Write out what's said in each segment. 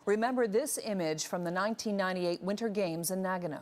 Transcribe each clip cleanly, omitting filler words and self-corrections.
Remember this image from the 1998 Winter Games in Nagano.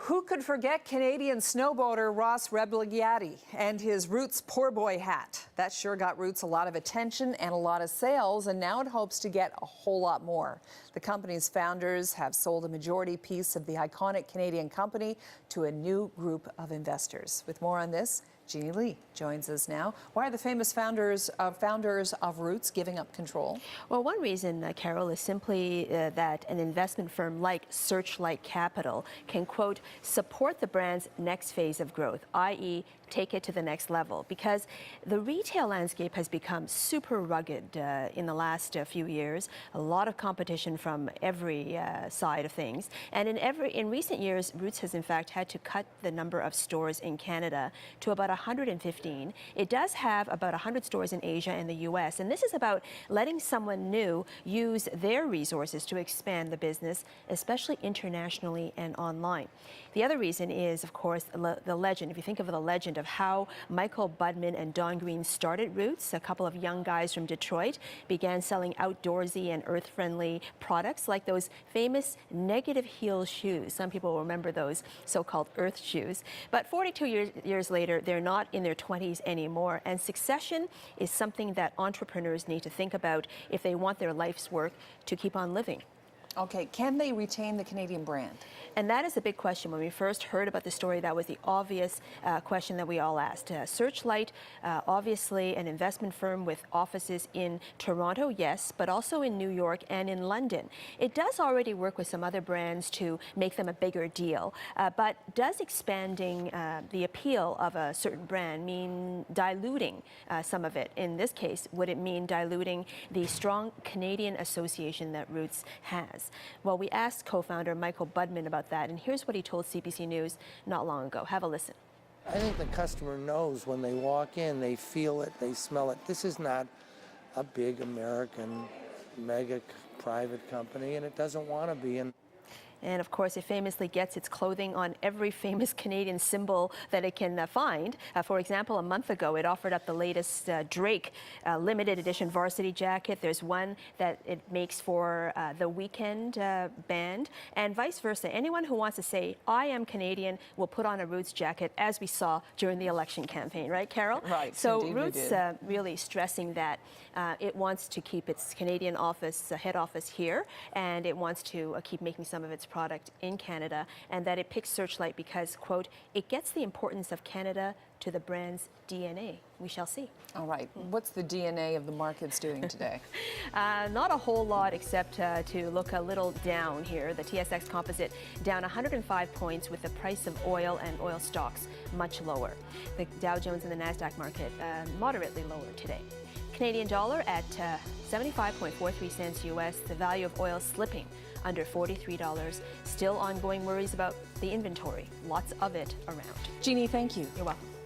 Who could forget Canadian snowboarder Ross Rebligiati and his Roots Poor Boy hat? That sure got Roots a lot of attention and a lot of sales, and now it hopes to get a whole lot more. The company's founders have sold a majority piece of the iconic Canadian company to a new group of investors. With more on this, Jeannie Lee joins us now. Why are the famous founders of Roots giving up control? Well, one reason, Carol, is simply that an investment firm like Searchlight Capital can, quote, support the brand's next phase of growth, i.e., take it to the next level, because the retail landscape has become super rugged in the last few years. A lot of competition from every side of things, and in recent years, Roots has in fact had to cut the number of stores in Canada to about 115. It does have about 100 stores in Asia and the US, and this is about letting someone new use their resources to expand the business, especially internationally and online. The other reason is, of course, the legend. If you think of the legend of how Michael Budman and Don Green started Roots, a couple of young guys from Detroit began selling outdoorsy and earth-friendly products like those famous negative heel shoes. Some people will remember those so-called earth shoes. But 42 years later, they're not in their 20s anymore, and succession is something that entrepreneurs need to think about if they want their life's work to keep on living. Okay, can they retain the Canadian brand? And that is a big question. When we first heard about the story, that was the obvious question that we all asked. Searchlight, obviously an investment firm with offices in Toronto, yes, but also in New York and in London. It does already work with some other brands to make them a bigger deal, but does expanding the appeal of a certain brand mean diluting some of it? In this case, would it mean diluting the strong Canadian association that Roots has? Well, we asked co-founder Michael Budman about that, and here's what he told CBC News not long ago. Have a listen. I think the customer knows when they walk in, they feel it, they smell it. This is not a big American mega private company, and it doesn't want to be. And of course, it famously gets its clothing on every famous Canadian symbol that it can find. For example, a month ago, it offered up the latest Drake limited edition varsity jacket. There's one that it makes for the Weekend band, and vice versa. Anyone who wants to say, I am Canadian, will put on a Roots jacket, as we saw during the election campaign, right, Carol? Right. So Indeed, Roots really stressing that it wants to keep its Canadian office, head office here, and it wants to keep making some of its product in Canada, and that it picks Searchlight because, quote, it gets the importance of Canada to the brand's DNA. We shall see. All right. What's the DNA of the markets doing today? Not a whole lot, except to look a little down here. The TSX Composite down 105 points, with the price of oil and oil stocks much lower. The Dow Jones and the NASDAQ market moderately lower today. Canadian dollar at 75.43 cents US. The value of oil slipping under $43. Still ongoing worries about the inventory. Lots of it around. Jeannie, thank you. You're welcome.